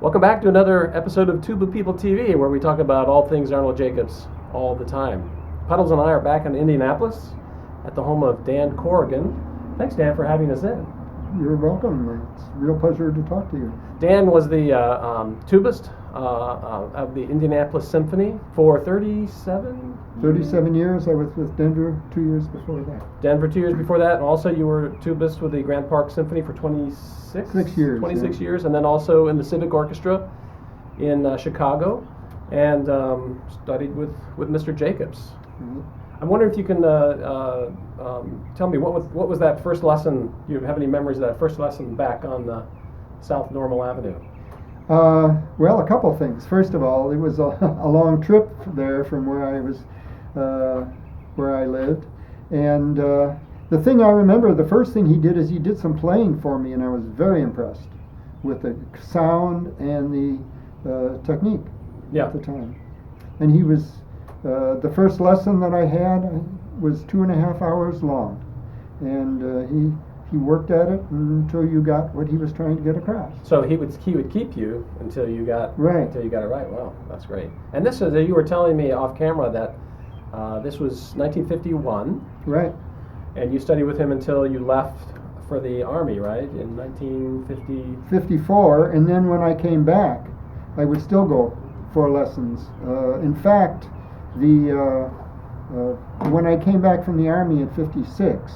Welcome back to another episode of Tuba People TV, where we talk about all things Arnold Jacobs all the time. Puddles and I are back in Indianapolis at the home of Dan Corrigan. Thanks, Dan, for having us in. You're welcome. It's a real pleasure to talk to you. Dan was the tubist of the Indianapolis Symphony for 37 years. I was with Denver 2 years before that. Denver 2 years before that, and also you were tubist with the Grand Park Symphony for 26 years. 26 years, and then also in the Civic Orchestra in Chicago, and studied with Mr. Jacobs. Mm-hmm. I'm wondering if you can tell me what was that first lesson? Do you have any memories of that first lesson back on South Normal Avenue? Well, a couple things. First of all, it was a long trip there from where I was, where I lived, and the thing I remember, the first thing he did is he did some playing for me, and I was very impressed with the sound and the technique at the time. And he was the first lesson that I had was 2.5 hours long, and he worked at it until you got what he was trying to get across. So he would keep you until you got right. Until you got it right. Wow, that's great. And this is, you were telling me off camera that this was 1951. Right. And you studied with him until you left for the Army, right? In 54, and then when I came back, I would still go for lessons. In fact, when I came back from the Army in 56,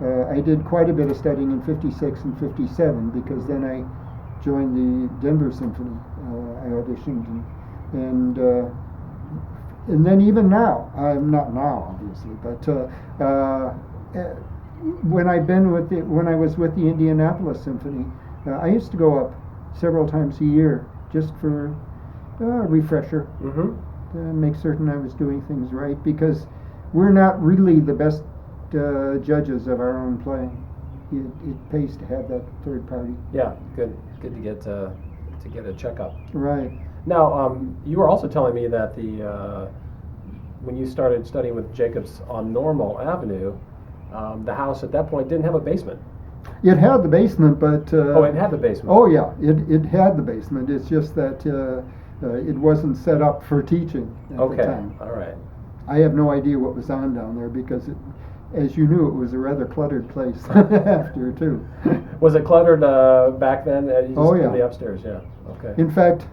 I did quite a bit of studying in 56 and 57, because then I joined the Denver Symphony. I auditioned, and then even now, not now obviously, but when I was with the Indianapolis Symphony, I used to go up several times a year just for a refresher. Mm-hmm. Make certain I was doing things right, because we're not really the best judges of our own playing. It pays to have that third party. Yeah, good to get a checkup. Right. Now, you were also telling me that when you started studying with Jacobs on Normal Avenue, the house at that point didn't have a basement. It had the basement, but it had the basement. Oh yeah, it had the basement. It's just that it wasn't set up for teaching at the time. All right. I have no idea what was on down there, because as you knew, it was a rather cluttered place after too. Was it cluttered back then? Oh yeah. In the upstairs, yeah. Okay. In fact,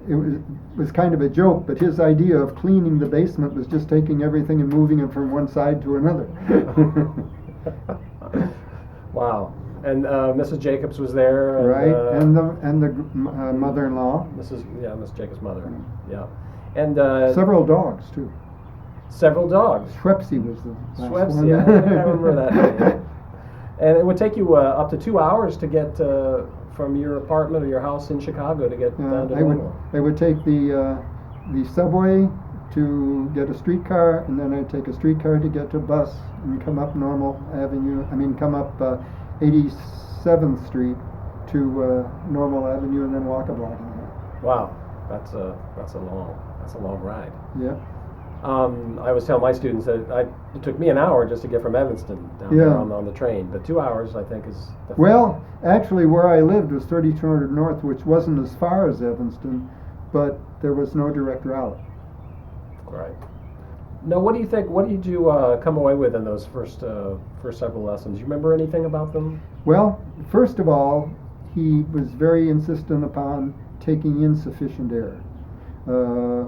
it was kind of a joke, but his idea of cleaning the basement was just taking everything and moving it from one side to another. Wow. And Mrs. Jacobs was there. Right, and the mother-in-law. Miss Jacobs' mother. Yeah. And several dogs too. Several dogs. Schwepsy was the last Schwepsy, one. yeah, I remember that name. And it would take you up to 2 hours to get from your apartment or your house in Chicago to get down to Normal. I would take the subway to get a streetcar, and then I'd take a streetcar to get to a bus and come up Normal Avenue. Come up 87th Street to Normal Avenue, and then walk a block and a half. Wow, that's a long ride. Yeah. I always tell my students that it took me an hour just to get from Evanston down there on the train, but 2 hours I think is definitely. Well, actually where I lived was 3200 North, which wasn't as far as Evanston, but there was no direct route. Right. Now, what do you think? What did you come away with in those first several lessons? You remember anything about them? Well, first of all, he was very insistent upon taking in sufficient air.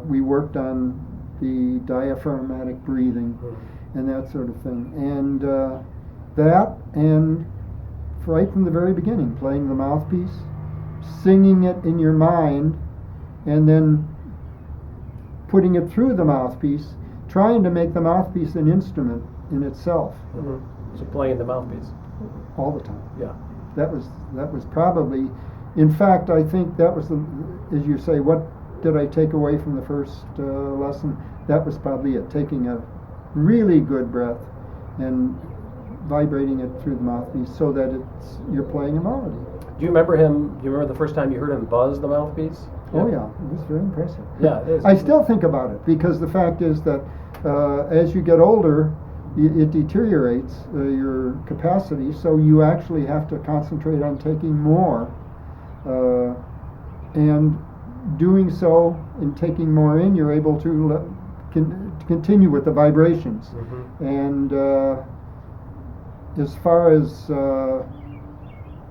We worked on the diaphragmatic breathing and that sort of thing, and right from the very beginning, playing the mouthpiece, singing it in your mind, and then putting it through the mouthpiece, trying to make the mouthpiece an instrument in itself. Mm-hmm. So playing the mouthpiece all the time. Yeah. That was probably, in fact, I think that was as you say, what did I take away from the first lesson? That was probably it, taking a really good breath and vibrating it through the mouthpiece so that you're playing a melody. Do you remember him? Do you remember the first time you heard him buzz the mouthpiece? Oh yeah, it was very impressive. Yeah, it is. I still think about it, because the fact is that as you get older, it deteriorates your capacity, so you actually have to concentrate on taking more and doing so and taking more in, you're able to continue with the vibrations. Mm-hmm. And as far as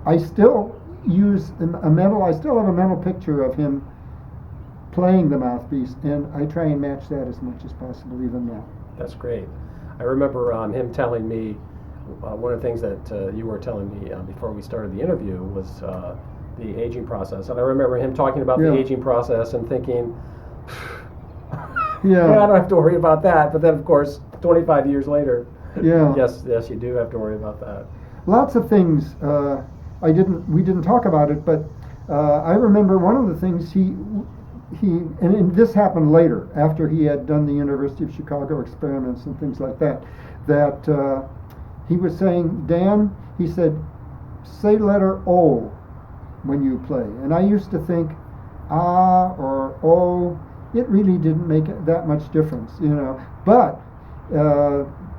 I still use I still have a mental picture of him playing the mouthpiece, and I try and match that as much as possible even now. That's great. I remember him telling me, one of the things that you were telling me before we started the interview was the aging process. And I remember him talking about the aging process and thinking, yeah, I don't have to worry about that. But then, of course, 25 years later, yes, you do have to worry about that. Lots of things. We didn't talk about it, but I remember one of the things and this happened later, after he had done the University of Chicago experiments and things like that, that he was saying, Dan, he said, say letter O when you play. And I used to think, ah or O, it really didn't make that much difference, But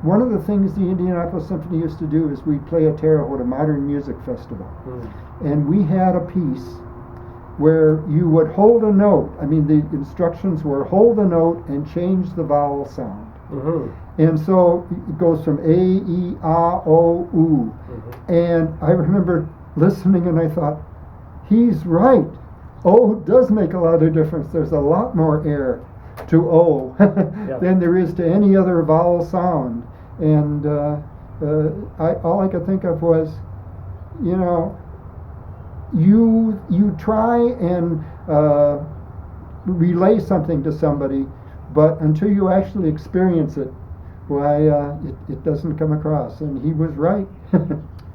one of the things the Indianapolis Symphony used to do is we'd play a Terre Haute, a modern music festival. And we had a piece where you would hold a note. I mean, the instructions were hold a note and change the vowel sound. Mm-hmm. And so it goes from A, E, A, O, U. Mm-hmm. And I remember listening and I thought, he's right. O does make a lot of difference. There's a lot more air to O than there is to any other vowel sound. And all I could think of was, you try and relay something to somebody, but until you actually experience it, why it doesn't come across. And he was right.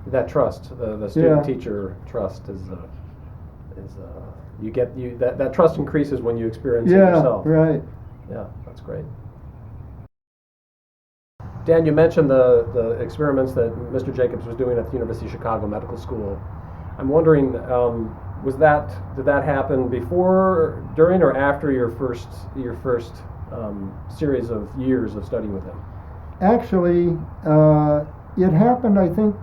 That trust, the student-teacher trust is that trust increases when you experience it yourself. Right. Yeah, that's great. Dan, you mentioned the experiments that Mr. Jacobs was doing at the University of Chicago Medical School. I'm wondering, did that happen before, during, or after your first series of years of studying with him? Actually, it happened, I think,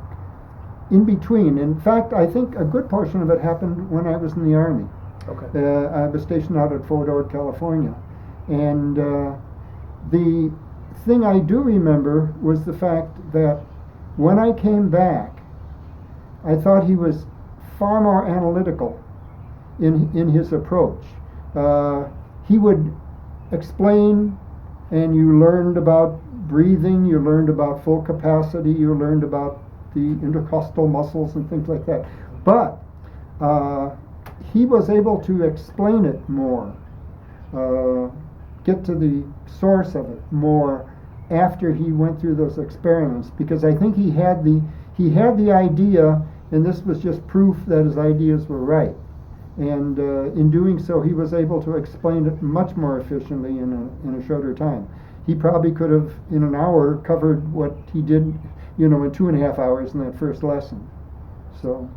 in between. In fact, I think a good portion of it happened when I was in the Army. Okay. I was stationed out at Fort Ord, California. And the thing I do remember was the fact that when I came back, I thought he was far more analytical in his approach. He would explain, and you learned about breathing, you learned about full capacity, you learned about the intercostal muscles and things like that. But he was able to explain it more, get to the source of it more after he went through those experiments, because I think he had the idea, and this was just proof that his ideas were right. And in doing so, he was able to explain it much more efficiently in a shorter time. He probably could have, in an hour, covered what he did, in 2.5 hours in that first lesson. So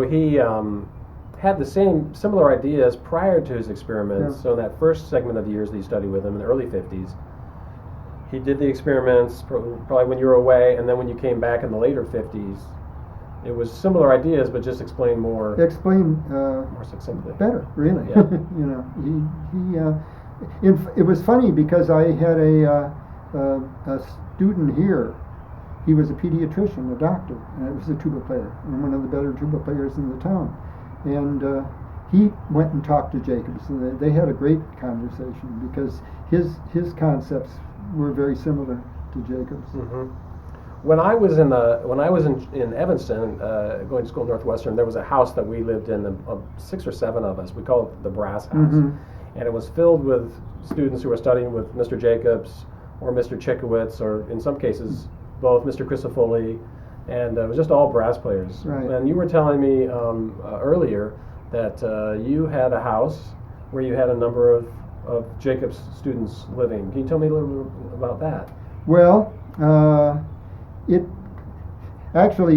he had the similar ideas prior to his experiments. Yeah. So in that first segment of the years that you studied with him in the early 50s, he did the experiments probably when you were away, and then when you came back in the later 50s, it was similar ideas, but just explained more. More succinctly. Better, really. Yeah. It was funny because I had a student here. He was a pediatrician, a doctor, and he was a tuba player, and one of the better tuba players in the town. And he went and talked to Jacobs, and they had a great conversation because his concepts were very similar to Jacobs. Mm-hmm. When I was in Evanston, going to school at Northwestern, there was a house that we lived in, 6 or 7 of us. We called it the Brass House, mm-hmm. and it was filled with students who were studying with Mr. Jacobs or Mr. Chikowitz, or in some cases both Mr. Crisafulli, and it was just all brass players. Right. And you were telling me earlier that you had a house where you had a number of Jacobs students living. Can you tell me a little bit about that? Well, it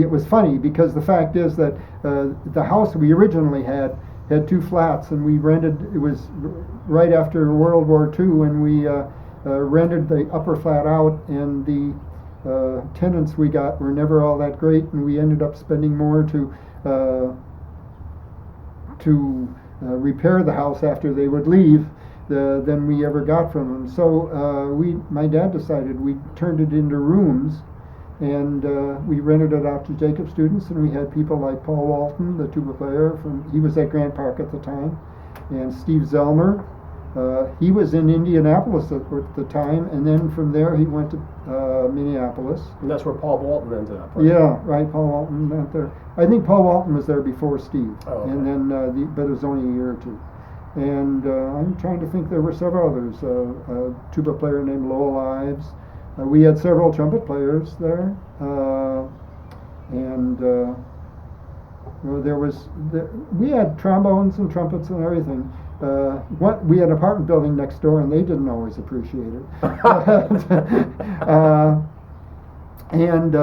was funny because the fact is that the house we originally had 2 flats, and we rented. It was right after World War II, and we rented the upper flat out, and the tenants we got were never all that great, and we ended up spending more to repair the house after they would leave than we ever got from them. So my dad decided we turned it into rooms, and we rented it out to Jacob students, and we had people like Paul Walton, the tuba player, he was at Grant Park at the time, and Steve Zellmer. He was in Indianapolis at the time, and then from there he went to Minneapolis. And that's where Paul Walton ended up, right? Yeah, right. Paul Walton went there. I think Paul Walton was there before Steve, Oh, okay. and then but it was only a year or two. And I'm trying to think, there were several others. A tuba player named Lowell Ives. We had several trumpet players there, and we had trombones and trumpets and everything. We had an apartment building next door, and they didn't always appreciate it. And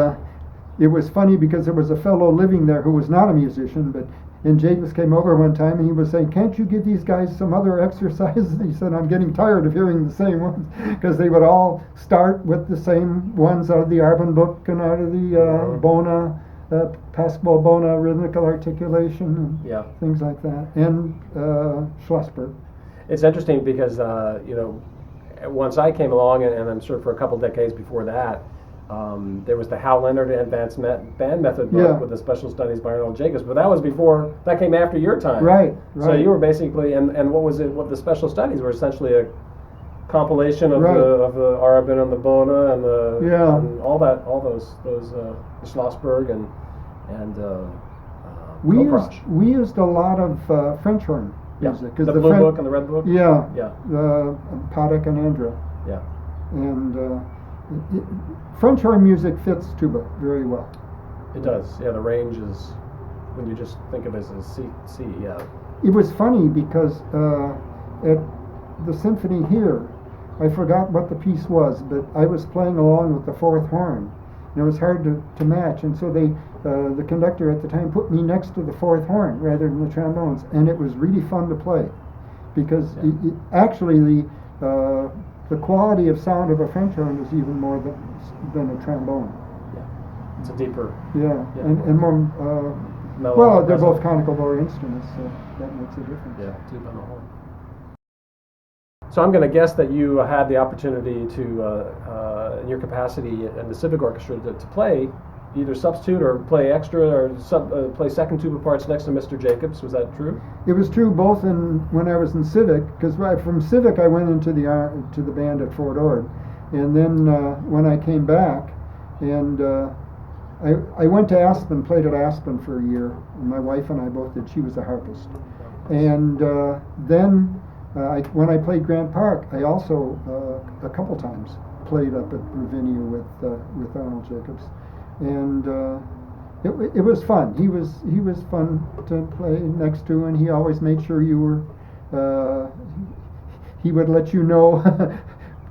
it was funny because there was a fellow living there who was not a musician, and Jacobs came over one time and he was saying, "Can't you give these guys some other exercises?" And he said, "I'm getting tired of hearing the same ones," because they would all start with the same ones out of the Arbon book and out of the Bona, Pascal Bona rhythmical articulation and things like that, and Schlossberg. It's interesting because once I came along, and I'm sure for a couple decades before that, there was the Hal Leonard Advanced Band Method book with the special studies by Arnold Jacobs, but that came after your time. Right. So you were basically, and what was it? What the special studies were essentially a compilation of the Arabin and the Bona and and all those Schlossberg and we used a lot of French horn music. The Blue Book and the Red Book. Yeah. Yeah. Paddock and Andra. Yeah. And French horn music fits tuba very well. It does. Yeah, the range is, when you just think of it as C. Yeah. It was funny because at the symphony here, I forgot what the piece was, but I was playing along with the fourth horn, and it was hard to match. And so the conductor at the time put me next to the fourth horn rather than the trombones, and it was really fun to play because actually the quality of sound of a French horn is even more than a trombone. Yeah, it's a deeper. Yeah. And more. Mellow, well, they're both conical bore instruments, so that makes a difference. Yeah, tuba and a horn. So I'm going to guess that you had the opportunity to, in your capacity in the civic orchestra, to play either substitute or play extra or play second tuba parts next to Mr. Jacobs. Was that true? It was true both when I was in civic, because from civic I went into the band at Fort Ord, and then when I came back, and I went to Aspen, played at Aspen for a year. And my wife and I both did. She was a harpist, and then when I played Grant Park, I also a couple times played up at Ravinia with Arnold Jacobs. And it was fun. He was fun to play next to, and he always made sure you were. He would let you know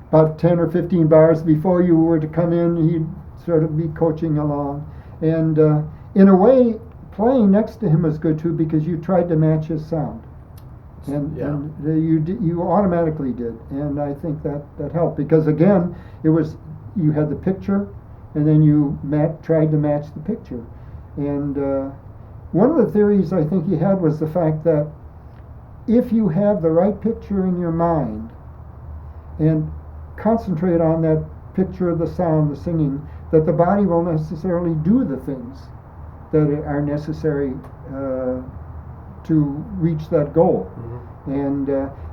about 10 or 15 bars before you were to come in. He'd sort of be coaching along, and in a way, playing next to him was good too because you tried to match his sound, and you automatically did, and I think that helped because again, you had the picture. And then you tried to match the picture. And one of the theories I think he had was the fact that if you have the right picture in your mind and concentrate on that picture of the sound, the singing, that the body will necessarily do the things that are necessary to reach that goal. Mm-hmm. And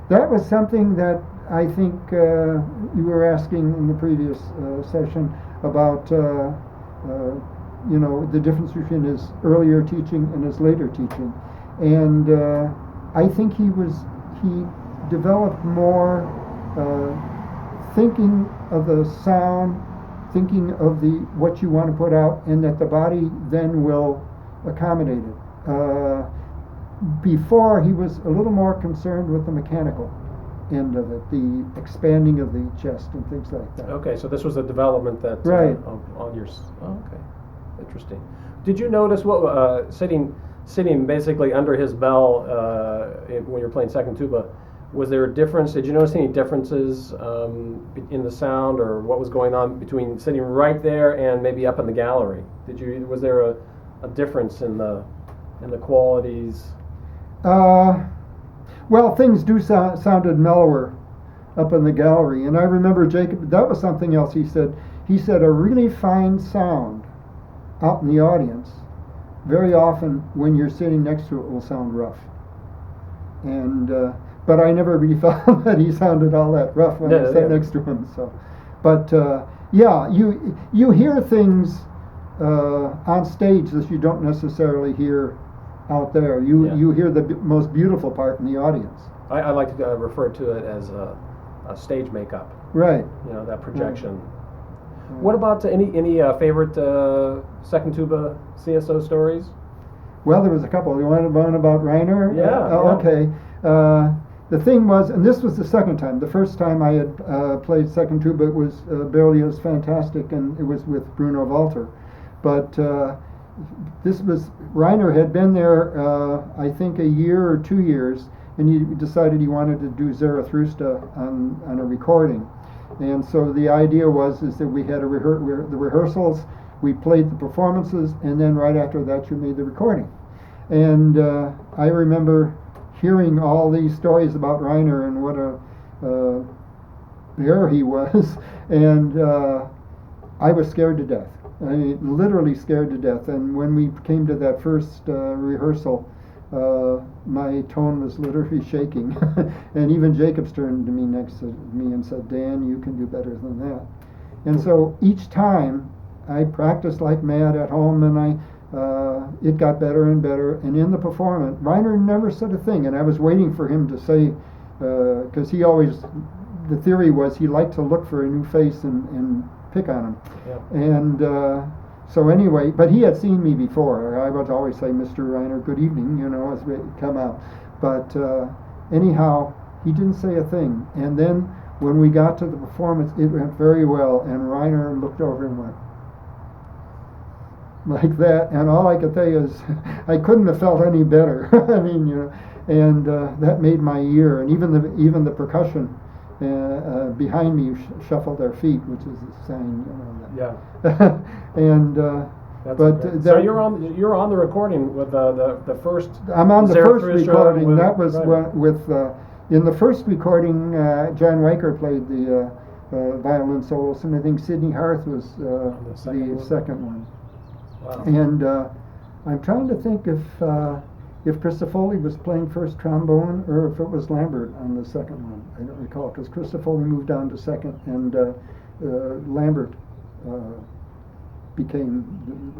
that was something that I think you were asking in the previous session about the difference between his earlier teaching and his later teaching, and I think he developed more thinking of the sound, thinking of what you want to put out, and that the body then will accommodate it. Before, he was a little more concerned with the mechanical end of it, the expanding of the chest and things like that. Okay, so this was a development that on your. Oh, okay, interesting. Did you notice what sitting basically under his bell when you're playing second tuba? Was there a difference? Did you notice any differences in the sound, or what was going on between sitting right there and maybe up in the gallery? Was there a difference in the qualities? Well, things do sounded mellower up in the gallery, and I remember Jacob. That was something else he said. He said a really fine sound out in the audience, very often when you're sitting next to it, will sound rough. And but I never really felt that he sounded all that rough when I sat next to him. So, but yeah, you hear things on stage that you don't necessarily hear out there. You hear the most beautiful part in the audience. I like to refer to it as a stage makeup. Right. You know, that projection. Right. What about any favorite second tuba CSO stories? Well, there was a couple. You want one about Reiner? Yeah. Okay. The thing was, and this was the second time. The first time I had played second tuba, it was Berlioz' Fantastic, and it was with Bruno Walter. But this was, Reiner had been there, I think, a year or 2 years, and he decided he wanted to do Zarathustra on a recording. And so the idea was that we had the rehearsals, we played the performances, and then right after that you made the recording. And I remember hearing all these stories about Reiner and what a bear he was, and I was scared to death. I mean, literally scared to death. And when we came to that first rehearsal, my tone was literally shaking. And even Jacobs turned to me next to me and said, "Dan, you can do better than that." And so each time I practiced like mad at home, and it got better and better. And in the performance, Reiner never said a thing, and I was waiting for him to say, because he always, the theory was he liked to look for a new face and pick on him. Yeah. And so anyway, but he had seen me before. I would always say, "Mr. Reiner, good evening," you know, as we come out. But anyhow, he didn't say a thing. And then when we got to the performance, it went very well, and Reiner looked over and went like that. And all I could say is, I couldn't have felt any better. I mean, you know, and that made my year. And even the percussion behind me shuffled their feet, which is a sign, you know. Yeah. And so you're on the recording with the first. I'm on the first recording. With, that was right. with in the first recording, John Riker played the violin solos, and I think Sidney Harth was the second one. Wow. And I'm trying to think if Christofoli was playing first trombone or if it was Lambert on the second one. I don't recall, because Christofoli moved on to second, and Lambert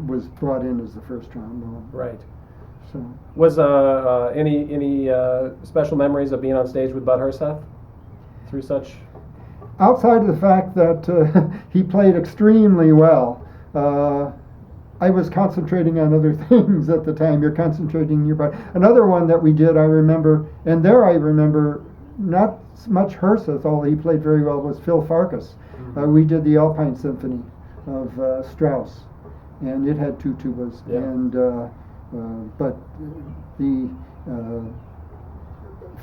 was brought in as the first trombone. Right. So was any special memories of being on stage with Bud Herseth through such? Outside of the fact that he played extremely well, I was concentrating on other things at the time. You're concentrating on your part. Another one that we did, I remember, and there I remember not much Herseth, although he played very well, was Phil Farkas. Mm-hmm. We did the Alpine Symphony of Strauss, and it had 2 tubas. Yeah. And but the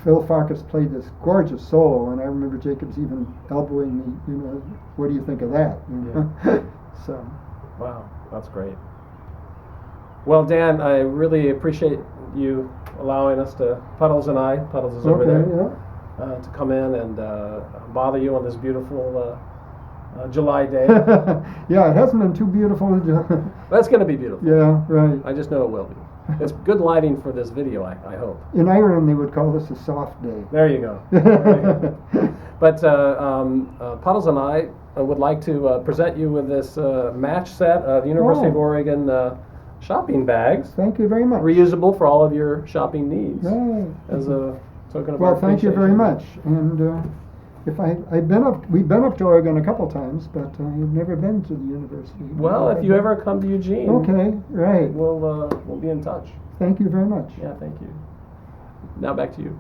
Phil Farkas played this gorgeous solo, and I remember Jacobs even elbowing me, you know, "What do you think of that?" You know? Yeah. So. Wow, that's great. Well, Dan, I really appreciate you allowing us to, Puddles is over there, yeah. To come in and bother you on this beautiful July day. Yeah, it hasn't been too beautiful. That's going to be beautiful. Yeah, right. I just know it will be. It's good lighting for this video, I hope. In Ireland, they would call this a soft day. There you go. There you go. But Puddles and I would like to present you with this match set of University of Oregon shopping bags. Thank you very much. Reusable for all of your shopping needs. Right. As a token of well, thank you very much. And we've been up to Oregon a couple times, but I've never been to the university. Well, if you ever come to Eugene, okay, right, we'll be in touch. Thank you very much. Yeah, thank you. Now back to you.